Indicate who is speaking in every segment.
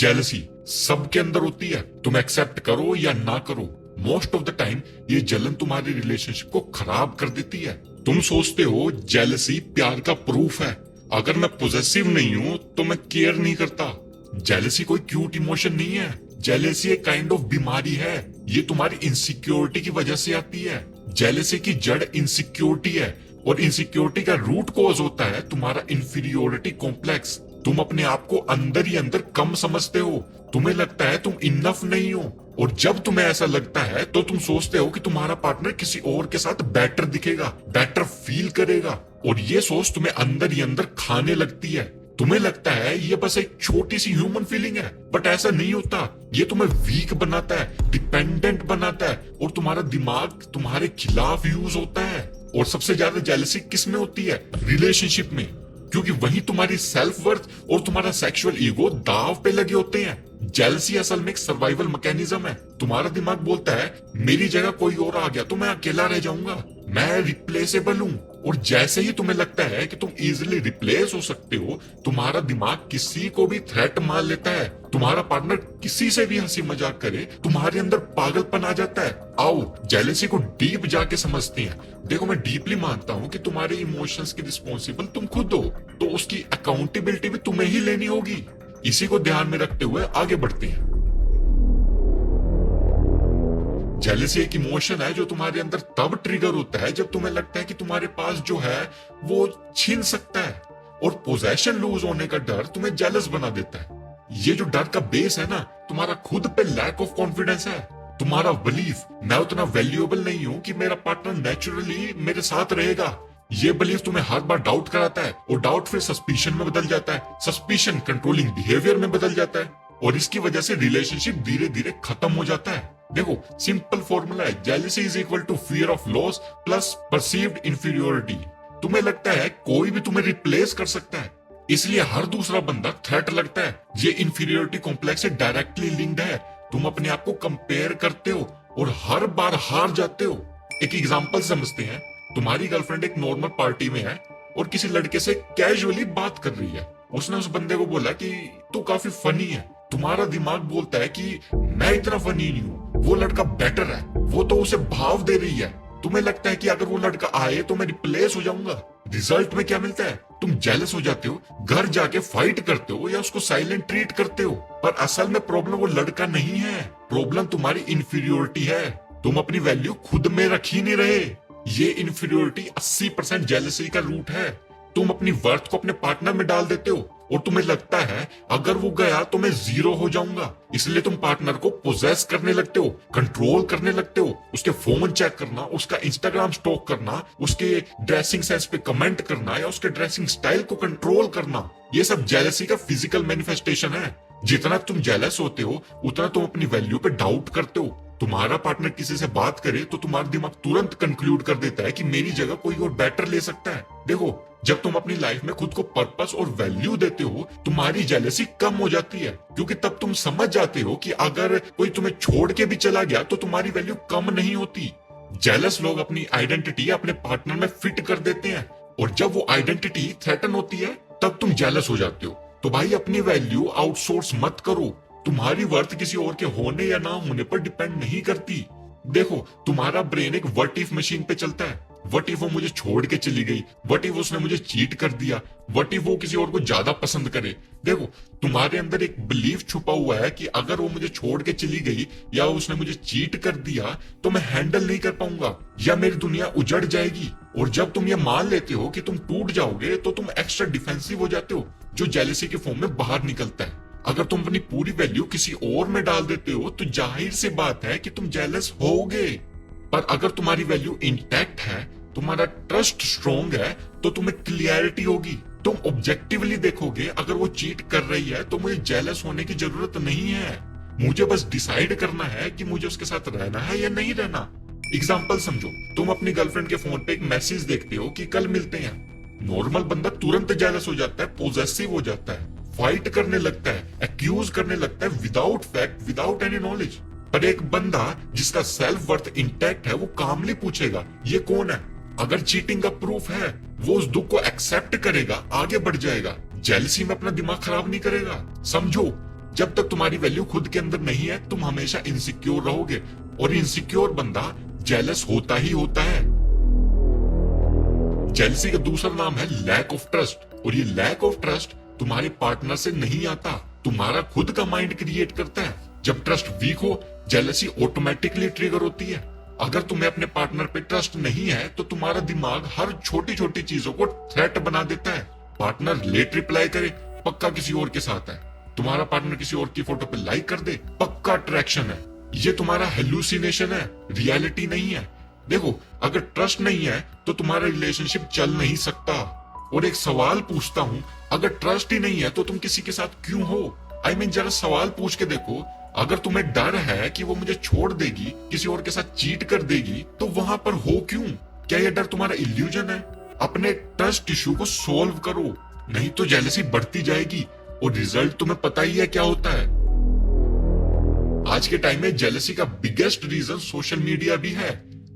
Speaker 1: Jealousy सबके अंदर होती है, तुम एक्सेप्ट करो या ना करो। मोस्ट ऑफ द टाइम ये जलन तुम्हारी रिलेशनशिप को खराब कर देती है। तुम सोचते हो जेलसी प्यार का प्रूफ है, अगर मैं पॉजेसिव नहीं हूं तो मैं केयर नहीं करता। जेलसी कोई क्यूट इमोशन नहीं है, जेलसी एक काइंड ऑफ बीमारी है। ये तुम्हारी इनसिक्योरिटी की वजह से आती है। जेलसी की जड़ इनसिक्योरिटी है और इनसिक्योरिटी का रूट कॉज होता है तुम्हारा इंफीरियोरिटी कॉम्प्लेक्स। तुम अपने आप को अंदर ही अंदर कम समझते हो, तुम्हें लगता है तुम इनफ नहीं हो, और जब तुम्हें ऐसा लगता है तो तुम सोचते हो कि तुम्हारा पार्टनर किसी और के साथ बेटर दिखेगा, बेटर फील करेगा, और ये सोच तुम्हें अंदर ही अंदर खाने लगती है। तुम्हें लगता है ये बस एक छोटी सी ह्यूमन फीलिंग है, बट ऐसा नहीं होता। ये तुम्हें वीक बनाता है, डिपेंडेंट बनाता है, और तुम्हारा दिमाग तुम्हारे खिलाफ यूज होता है। और सबसे ज्यादा जेलसी किस में होती है? रिलेशनशिप में, क्योंकि वही तुम्हारी सेल्फ वर्थ और तुम्हारा सेक्सुअल ईगो दाव पे लगे होते हैं। जेलसी असल में एक सर्वाइवल मैकेनिज्म है। तुम्हारा दिमाग बोलता है मेरी जगह कोई और आ गया तो मैं अकेला रह जाऊंगा, मैं रिप्लेसेबल हूँ। और जैसे ही तुम्हें लगता है कि तुम इजीली रिप्लेस हो सकते हो, तुम्हारा दिमाग किसी को भी थ्रेट मान लेता है। तुम्हारा पार्टनर किसी से भी हंसी मजाक करे, तुम्हारे अंदर पागलपन आ जाता है। आओ जेलसी को डीप जाके समझते हैं। देखो, मैं डीपली मानता हूँ कि तुम्हारे इमोशंस की रिस्पॉन्सिबल तुम खुद हो, तो उसकी अकाउंटेबिलिटी भी तुम्हें ही लेनी होगी। इसी को ध्यान में रखते हुए आगे बढ़ते हैं। जेलसी एक इमोशन है जो तुम्हारे अंदर तब ट्रिगर होता है जब तुम्हें लगता है कि तुम्हारे पास जो है वो छीन सकता है, और पोजेशन लूज होने का डर तुम्हें जेलस बना देता है। ये जो डर का बेस है ना, तुम्हारा खुद पे लैक ऑफ कॉन्फिडेंस है। तुम्हारा बिलीफ मैं उतना वैल्यूएबल नहीं हूं कि मेरा पार्टनर नेचुरली मेरे साथ रहेगा। ये बिलीफ तुम्हें हर बार डाउट कराता है, और डाउट फिर सस्पिशन में बदल जाता है, सस्पिशन कंट्रोलिंग बिहेवियर में बदल जाता है, और इसकी वजह से रिलेशनशिप धीरे धीरे खत्म हो जाता है। देखो, सिंपल फॉर्मूला है, jealousy is equal to fear of loss plus perceived inferiority. तुम्हें लगता है कोई भी तुम्हें रिप्लेस कर सकता है, इसलिए हर दूसरा बंदा थ्रेट लगता है। ये इंफीरियोरिटी कॉम्प्लेक्स से डायरेक्टली लिंक्ड है। तुम अपने आप को कंपेयर करते हो और हर बार हार जाते हो। एक एग्जांपल समझते हैं। तुम्हारी गर्लफ्रेंड एक नॉर्मल पार्टी में है और किसी लड़के से कैजुअली बात कर रही है। उसने उस बंदे को बोला कि तू काफी फनी है। तुम्हारा दिमाग बोलता है कि मैं इतना फनी नहीं हूँ, वो लड़का बेटर है, वो तो उसे भाव दे रही है। तुम्हें लगता है कि अगर वो लड़का आए तो मैं रिप्लेस हो जाऊंगा। रिजल्ट में क्या मिलता है? तुम जेलस हो जाते हो, घर जाके फाइट करते हो या उसको साइलेंट ट्रीट करते हो। पर असल में प्रॉब्लम वो लड़का नहीं है, प्रॉब्लम तुम्हारी इंफीरियोरिटी है। तुम अपनी वैल्यू खुद में रख ही नहीं रहे। ये इंफीरियोरिटी 80% जेलसी का रूट है। तुम अपनी वर्थ को अपने पार्टनर में डाल देते हो और तुम्हें लगता है अगर वो गया तो मैं जीरो हो जाऊंगा, इसलिए तुम पार्टनर को पोजेस करने लगते हो, कंट्रोल करने लगते हो। उसके फोन चेक करना, उसका इंस्टाग्राम स्टॉक करना, उसके ड्रेसिंग सेंस पे कमेंट करना या उसके ड्रेसिंग स्टाइल को कंट्रोल करना, ये सब जेलसी का फिजिकल मैनिफेस्टेशन है। जितना तुम जेलस होते हो उतना तुम अपनी वैल्यू पे डाउट करते हो। तुम्हारा पार्टनर किसी से बात करे तो तुम्हारा दिमाग तुरंत कंक्लूड कर देता है कि मेरी जगह कोई और बेटर ले सकता है। देखो, जब तुम अपनी लाइफ में खुद को पर्पस और वैल्यू देते हो, तुम्हारी जेलसी कम हो जाती है, क्योंकि तब तुम समझ जाते हो कि अगर कोई तुम्हें छोड़ के भी चला गया तो तुम्हारी वैल्यू कम नहीं होती। जेलस लोग अपनी आइडेंटिटी अपने पार्टनर में फिट कर देते हैं, और जब वो आइडेंटिटी थ्रेटन होती है तब तुम जेलस हो जाते हो। तो भाई, अपनी वैल्यू आउटसोर्स मत करो। तुम्हारी वर्थ किसी और के होने या ना होने पर डिपेंड नहीं करती। देखो, तुम्हारा ब्रेन एक व्हाट इफ मशीन पे चलता है। व्हाट इफ वो मुझे छोड़ के चली गई, व्हाट इफ उसने मुझे चीट कर दिया, व्हाट इफ वो किसी और को ज्यादा पसंद करे। देखो, तुम्हारे अंदर एक बिलीफ छुपा हुआ है कि अगर वो मुझे छोड़ के चली गई या उसने मुझे चीट कर दिया तो मैं हैंडल नहीं कर पाऊंगा या मेरी दुनिया उजड़ जाएगी। और जब तुम ये मान लेते हो कि तुम टूट जाओगे तो तुम एक्स्ट्रा डिफेंसिव हो जाते हो, जो जेलसी के फॉर्म में बाहर निकलता है। अगर तुम अपनी पूरी वैल्यू किसी और में डाल देते हो तो जाहिर सी बात है कि तुम जेलस होगे। पर अगर तुम्हारी वैल्यू इंटैक्ट है, तुम्हारा ट्रस्ट स्ट्रॉन्ग है, तो तुम्हें क्लियरिटी होगी। तुम ऑब्जेक्टिवली देखोगे, अगर वो चीट कर रही है तो मुझे जेलस होने की जरूरत नहीं है, मुझे बस डिसाइड करना है कि मुझे उसके साथ रहना है या नहीं रहना। एग्जाम्पल समझो, तुम अपनी गर्लफ्रेंड के फोन पे एक मैसेज देखते हो कि कल मिलते हैं। नॉर्मल बंदा तुरंत जेलस हो जाता है, पॉजेसिव हो जाता है, फाइट करने लगता है, एक्यूज करने लगता है without fact, without any knowledge. पर एक बंदा जिसका सेल्फ वर्थ इंटैक्ट है वो कामली पूछेगा ये कौन है। अगर चीटिंग का प्रूफ है वो उस दुख को एक्सेप्ट करेगा, आगे बढ़ जाएगा, जेलसी में अपना दिमाग खराब नहीं करेगा। समझो, जब तक तुम्हारी वैल्यू खुद के अंदर नहीं है तुम हमेशा इनसिक्योर रहोगे, और इनसिक्योर बंदा जेलस होता ही होता है। जेलसी का दूसरा नाम है लैक ऑफ ट्रस्ट, और ये लैक ऑफ ट्रस्ट तुम्हारे पार्टनर से नहीं आता, तुम्हारा खुद का माइंड क्रिएट करता है। जब ट्रस्ट वीक हो जेलसी ऑटोमेटिकली ट्रिगर होती है। अगर तुम्हें अपने पार्टनर पे ट्रस्ट नहीं है तो तुम्हारा दिमाग हर छोटी छोटी चीजों को थ्रेट बना देता है। पार्टनर लेट रिप्लाई करे, पक्का किसी और के साथ है। तुम्हारा पार्टनर किसी और की फोटो पे लाइक कर दे, पक्का अट्रैक्शन है। ये तुम्हारा हेलुसिनेशन है, रियलिटी नहीं है। देखो, अगर ट्रस्ट नहीं है तो तुम्हारा रिलेशनशिप चल नहीं सकता। और एक सवाल पूछता हूँ, अगर ट्रस्ट ही नहीं है तो तुम किसी के साथ क्यों हो? I mean, जरा सवाल पूछ के देखो। अगर तुम्हें डर है कि वो मुझे छोड़ देगी, किसी और के साथ चीट कर देगी, तो वहां पर हो क्यों? क्या ये डर तुम्हारा इल्यूजन है? अपने ट्रस्ट इशू को सोल्व करो, नहीं तो जेलसी बढ़ती जाएगी और रिजल्ट तुम्हें पता ही है क्या होता है। आज के टाइम में जेलसी का बिगेस्ट रीजन सोशल मीडिया भी है।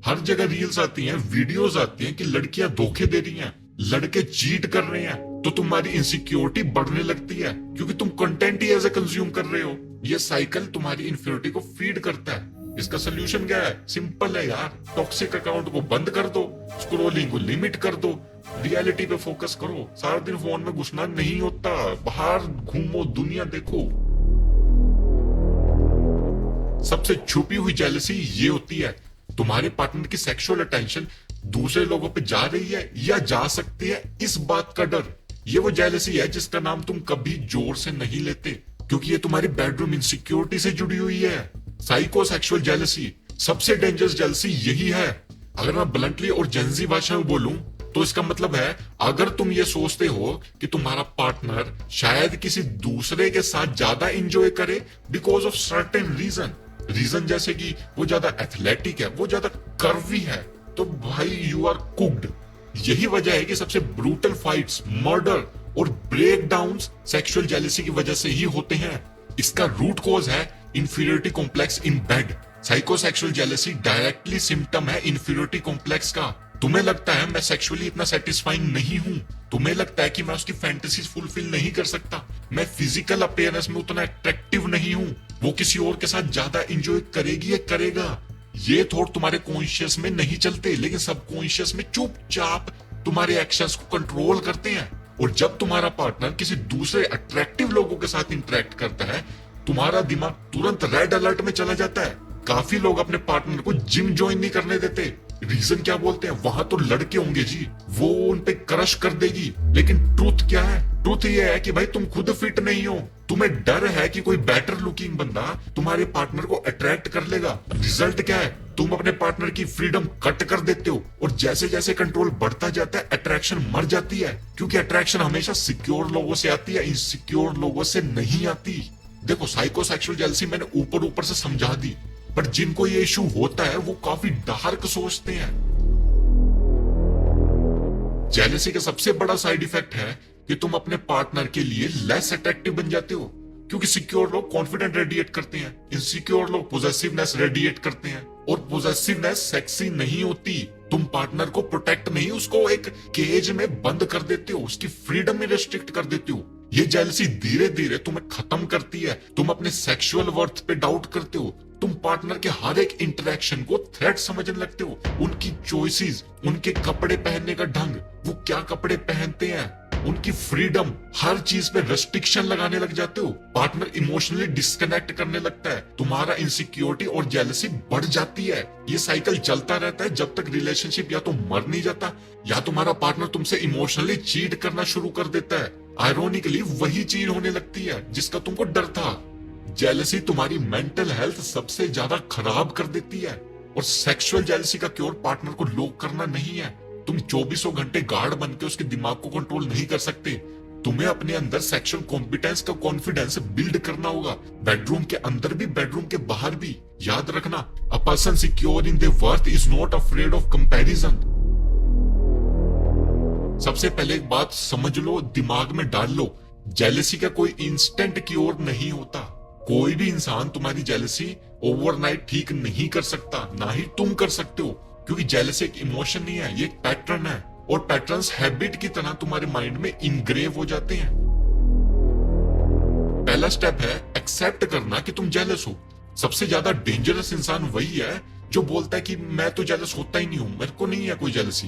Speaker 1: हर जगह रील्स आती हैं, वीडियोस आती हैं कि लड़कियां धोखे दे रही हैं, लड़के चीट कर रहे हैं, तो तुम्हारी इनसिक्योरिटी बढ़ने लगती है क्योंकि तुम कंटेंट ही ऐसे कंज्यूम कर रहे हो। ये साइकिल तुम्हारी इन्फ्योरिटी को फीड करता है। इसका सोल्यूशन क्या है? सिंपल है यार, टॉक्सिक अकाउंट को बंद कर दो, स्क्रोलिंग को लिमिट कर दो, रियलिटी पे फोकस करो। सारा दिन फोन में घुसना नहीं होता, बाहर घूमो, दुनिया देखो। सबसे छुपी हुई जेलसी ये होती है, तुम्हारे पार्टनर की सेक्सुअल अटेंशन दूसरे लोगों पे जा रही है या जा सकती है, इस बात का डर। ये वो जेलसी है जिसका नाम तुम कभी जोर से नहीं लेते, क्योंकि ये तुम्हारी बेडरूम इनसिक्योरिटी से जुड़ी हुई है। साइकोसेक्सुअल जेलसी, सबसे डेंजरस जेलसी यही है। अगर मैं ब्लंटली और जेंजी भाषा में बोलूं तो इसका मतलब है, अगर तुम ये सोचते हो कि तुम्हारा पार्टनर शायद किसी दूसरे के साथ ज्यादा इंजॉय करे बिकॉज ऑफ सर्टेन रीजन जैसे कि वो ज्यादा एथलेटिक है, वो ज्यादा कर्वी है, तो भाई यू आर कुक्ड। यही वजह है कि सबसे ब्रूटल फाइट्स, मर्डर और ब्रेक डाउन सेक्सुअल जेलसी की वजह से ही होते हैं। इसका रूट कॉज है inferiority complex in bed. Psychosexual jealousy directly symptom है इंफीरियरिटी कॉम्प्लेक्स का। तुम्हें लगता है मैं सेक्सुअली इतना सेटिस्फाइंग नहीं हूं, तुम्हें लगता है कि मैं उसकी फैंटेसीज फुलफिल नहीं कर सकता, मैं फिजिकल अपीयरेंस में उतना अट्रैक्टिव नहीं हूं, वो किसी और के साथ ज्यादा एंजॉय करेगी या करेगा। ये थॉट तुम्हारे कॉन्शियस में नहीं चलते, लेकिन सबकॉन्शियस में चुपचाप तुम्हारे एक्शंस को कंट्रोल करते हैं। और जब तुम्हारा पार्टनर किसी दूसरे अट्रैक्टिव लोगों के साथ इंटरेक्ट करता है, तुम्हारा दिमाग तुरंत रेड अलर्ट में चला जाता है। काफी लोग अपने पार्टनर को जिम ज्वाइन नहीं करने देते। रीजन क्या बोलते हैं? वहां तो लड़के होंगे जी, वो उन पे क्रश कर देगी। लेकिन ट्रूथ क्या है? ट्रूथ ये है कि भाई तुम खुद फिट नहीं हो, तुम्हें डर है कि कोई बेटर लुकिंग बंदा तुम्हारे पार्टनर को अट्रैक्ट कर लेगा। रिजल्ट क्या है? तुम अपने पार्टनर की फ्रीडम कट कर देते हो, और जैसे जैसे कंट्रोल बढ़ता जाता है अट्रैक्शन मर जाती है, क्योंकि अट्रैक्शन हमेशा सिक्योर लोगों से आती है, इनसिक्योर लोगों से नहीं आती। देखो, साइकोसेक्सुअल जेलसी मैंने ऊपर ऊपर से समझा दी, पर जिनको ये इशू होता है वो काफी डार्क सोचते हैं। जेलसी का सबसे बड़ा साइड इफेक्ट है कि तुम अपने पार्टनर के लिए लेस अट्रैक्टिव बन जाते हो, क्योंकि सिक्योर लोग कॉन्फिडेंट रेडिएट करते हैं, इनसिक्योर लोग पोजेसिवनेस रेडिएट करते हैं, और पोजेसिवनेस सेक्सी नहीं होती। तुम पार्टनर को प्रोटेक्ट नहीं, उसको एक केज में बंद कर देते हो, उसकी फ्रीडम में रेस्ट्रिक्ट कर देते हो। ये जेलसी धीरे धीरे तुम्हें खत्म करती है। तुम अपने सेक्सुअल वर्थ पे डाउट करते हो, तुम पार्टनर के हर एक इंटरेक्शन को थ्रेट समझने लगते हो। उनकी चॉइसेस, उनके कपड़े पहनने का ढंग, वो क्या कपड़े पहनते हैं, उनकी फ्रीडम, हर चीज पे रेस्ट्रिक्शन लगाने लग जाते हो। पार्टनर इमोशनली डिस्कनेक्ट करने लगता है, तुम्हारा इनसिक्योरिटी और जेलसी बढ़ जाती है। ये साइकिल चलता रहता है जब तक रिलेशनशिप या तो मर नहीं जाता या तुम्हारा पार्टनर तुमसे इमोशनली चीट करना शुरू कर देता है। आयरोनिकली वही चीज होने लगती है जिसका तुमको डर था। जेलसी तुम्हारी मेंटल हेल्थ सबसे ज्यादा खराब कर देती है, और सेक्सुअल जेलसी का क्योर पार्टनर को लॉक करना नहीं है। तुम 24 घंटे गार्ड बन के उसके दिमाग को कंट्रोल नहीं कर सकते। तुम्हें अपने अंदर सेक्सुअल कॉम्पिटेंस का कॉन्फिडेंस बिल्ड करना होगा, बेडरूम के अंदर भी, बेडरूम के बाहर भी। याद रखना, a person secure in their worth is not afraid of comparison. सबसे पहले एक बात समझ लो, दिमाग में डाल लो, जेलसी का कोई इंस्टेंट क्योर नहीं होता। कोई भी इंसान तुम्हारी जेलसी ओवरनाइट ठीक नहीं कर सकता, ना ही तुम कर सकते हो, क्योंकि जेलसी एक इमोशन नहीं है, ये एक पैटर्न है, और पैटर्न्स हैबिट की तरह तुम्हारे माइंड में इनग्रेव हो जाते हैं। पहला स्टेप है एक्सेप्ट करना कि तुम जेलस हो। सबसे ज्यादा डेंजरस इंसान वही है जो बोलता है कि मैं तो जेलस होता ही नहीं हूं, मेरे को नहीं है कोई जेलसी।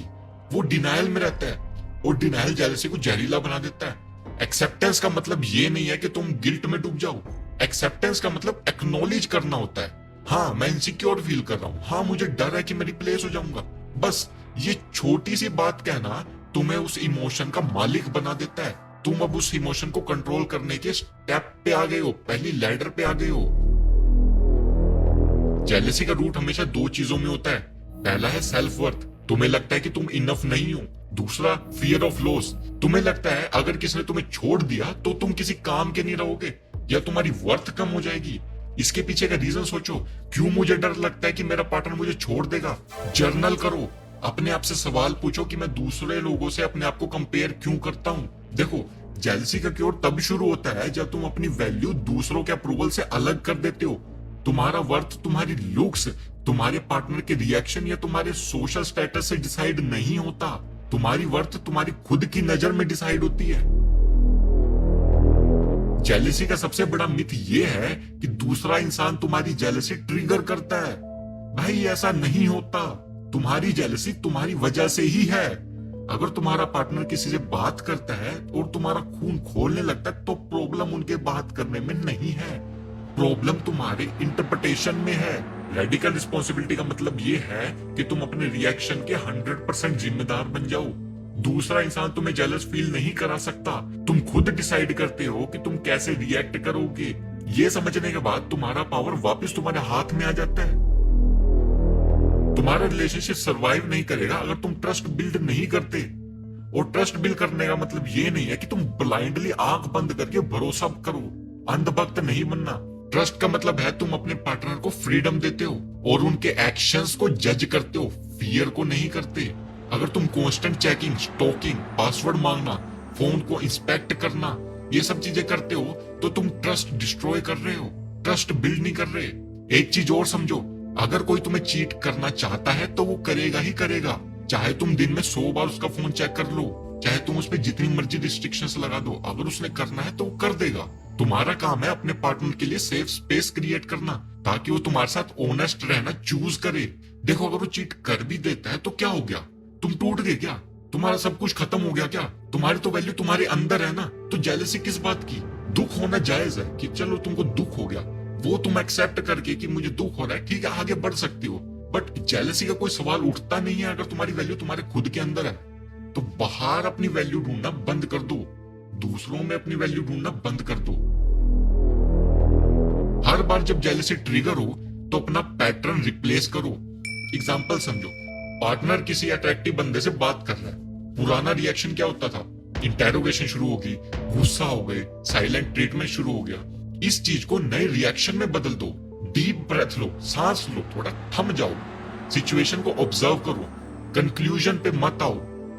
Speaker 1: वो डिनायल में रहता है और डिनायल जेलसी को जहरीला बना देता है। एक्सेप्टेंस का मतलब ये नहीं है कि तुम गिल्ट में डूब जाओ। एक्सेप्टेंस का मतलब एक्नॉलेज करना होता है, हाँ मैं इनसिक्योर फील कर रहा हूँ, हाँ मुझे डर है कि मैं रिप्लेस हो जाऊंगा। बस ये छोटी सी बात कहना तुम्हें उस इमोशन का मालिक बना देता है। तुम अब उस इमोशन को कंट्रोल करने के स्टेप पे आ गए हो, पहली लैडर पे आ गए हो। जेलसी का रूट हमेशा दो चीजों में होता है। पहला है सेल्फ वर्थ, तुम्हें लगता है कि तुम इनफ नहीं हो। दूसरा फियर ऑफ लॉस, तुम्हें लगता है अगर किसी ने तुम्हें छोड़ दिया तो तुम किसी काम के नहीं रहोगे या तुम्हारी वर्थ कम हो जाएगी। इसके पीछे का रीजन सोचो, क्यों मुझे डर लगता है कि मेरा पार्टनर मुझे छोड़ देगा। जर्नल करो, अपने आप से सवाल पूछो कि मैं दूसरे लोगों से अपने आप को कंपेयर क्यों करता हूँ। देखो, जेलसी का क्योर तब शुरू होता है जब तुम अपनी वैल्यू दूसरों के अप्रूवल से अलग कर देते हो। तुम्हारा वर्थ तुम्हारी लुक्स, तुम्हारे पार्टनर के रिएक्शन या तुम्हारे सोशल स्टेटस से डिसाइड नहीं होता। तुम्हारी वर्थ तुम्हारी खुद की नजर में डिसाइड होती है। जेलसी का सबसे बड़ा मिथ ये है कि दूसरा इंसान तुम्हारी जेलसी ट्रिगर करता है। भाई ऐसा नहीं होता, तुम्हारी जेलसी तुम्हारी वजह से ही है। अगर तुम्हारा पार्टनर किसी से बात करता है और तुम्हारा खून खोलने लगता है तो प्रॉब्लम उनके बात करने में नहीं है, प्रॉब्लम तुम्हारे इंटरप्रिटेशन में है। रेडिकल रिस्पॉन्सिबिलिटी का मतलब ये है कि तुम अपने रिएक्शन के 100% जिम्मेदार बन जाओ। दूसरा इंसान तुम्हें जेलस फील नहीं करा सकता, तुम खुद डिसाइड करते हो कि तुम कैसे रिएक्ट करोगे। ये समझने के बाद तुम्हारा पावर वापस तुम्हारे हाथ में आ जाता है। तुम्हारा रिलेशनशिप सर्वाइव नहीं करेगा अगर तुम ट्रस्ट बिल्ड नहीं करते। और ट्रस्ट बिल्ड करने का मतलब ये नहीं है कि तुम ब्लाइंडली आंख बंद करके भरोसा करो, अंधभक्त नहीं बनना। ट्रस्ट का मतलब है तुम अपने पार्टनर को फ्रीडम देते हो और उनके एक्शंस को जज करते हो, फियर को नहीं करते। अगर तुम कांस्टेंट चेकिंग, स्टॉकिंग, पासवर्ड मांगना, फोन को इंस्पेक्ट करना, ये सब चीजें करते हो तो तुम ट्रस्ट डिस्ट्रॉय कर रहे हो, ट्रस्ट बिल्ड नहीं कर रहे। एक चीज और समझो, अगर कोई तुम्हें चीट करना चाहता है तो वो करेगा ही करेगा, चाहे तुम दिन में 100 बार उसका फोन चेक कर लो, चाहे तुम उस पर जितनी मर्जी रिस्ट्रिक्शंस लगा दो, अगर उसने करना है तो वो कर देगा। तुम्हारा काम है अपने पार्टनर के लिए सेफ स्पेस क्रिएट करना ताकि वो तुम्हारे साथ ऑनेस्ट रहना चूज करे। देखो, अगर वो चीट कर भी देता है तो क्या हो गया, तुम टूट गए क्या, तुम्हारा सब कुछ खत्म हो गया क्या? तुम्हारी तो वैल्यू तुम्हारे अंदर है ना, तो जेलसी किस बात की? दुख होना जायज है कि चलो तुमको दुख हो गया, वो तुम एक्सेप्ट करके कि मुझे दुख हो रहा है, ठीक है आगे बढ़ सकती हो। बट जेलसी का कोई सवाल उठता नहीं है अगर तुम्हारी वैल्यू तुम्हारे खुद के अंदर है। तो बाहर अपनी वैल्यू ढूंढना बंद कर दो, दूसरों में अपनी वैल्यू ढूंढना बंद कर दो। हर बार जब जेलसी ट्रिगर हो तो अपना पैटर्न रिप्लेस करो। एग्जांपल समझो, पार्टनर किसी अट्रैक्टिव बंदे से बात कर रहा है, पुराना रिएक्शन क्या होता था? इंटेरोगेशन शुरू होगी, गुस्सा हो गए, साइलेंट ट्रीटमेंट शुरू हो गया। इस चीज को नए रिएक्शन में बदल दो। डीप ब्रेथ लो, सांस लो, थोड़ा थम जाओ, सिचुएशन को ऑब्जर्व करो, कंक्लूजन पे मत आओ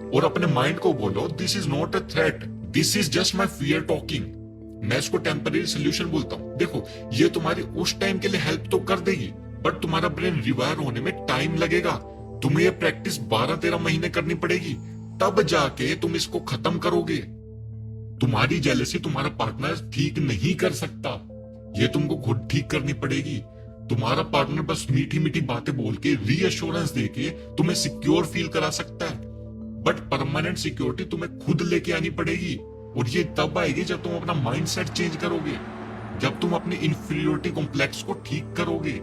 Speaker 1: और अपने माइंड को बोलो this is not a threat, this is just my fear talking. मैं इसको टेम्पररी सोल्यूशन बोलता हूँ। देखो, ये तुम्हारी उस टाइम के लिए हेल्प तो कर देगी बट तुम्हारा ब्रेन रिवायर होने में टाइम लगेगा। तुम्हें ये प्रैक्टिस 12-13 महीने करनी पड़ेगी, तब जाके तुम इसको खत्म करोगे। तुम्हारी जेलसी तुम्हारा पार्टनर ठीक नहीं कर सकता, ये तुमको खुद ठीक करनी पड़ेगी। तुम्हारा पार्टनर बस मीठी मीठी बातें बोल के, रीअश्योरेंस देके तुम्हें सिक्योर फील करा सकता है, बट परमानेंट सिक्योरिटी तुम्हें खुद लेके आनी पड़ेगी। और ये तब आएगी जब तुम अपना माइंडसेट चेंज करोगे, जब तुम अपने इंफीरियोरिटी कॉम्प्लेक्स को ठीक करोगे।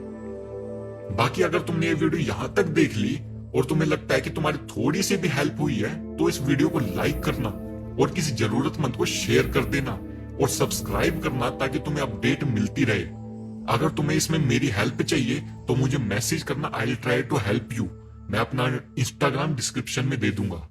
Speaker 1: बाकी अगर तुमने ये वीडियो यहां तक देख ली और तुम्हें लगता है कि तुम्हारी थोड़ी सी भी हेल्प हुई है तो इस वीडियो को लाइक करना और किसी जरूरतमंद को शेयर कर देना और सब्सक्राइब करना ताकि तुम्हें अपडेट मिलती रहे। अगर तुम्हें इसमें मेरी हेल्प चाहिए तो मुझे मैसेज करना, I will try to help you. मैं अपना इंस्टाग्राम डिस्क्रिप्शन में दे दूंगा।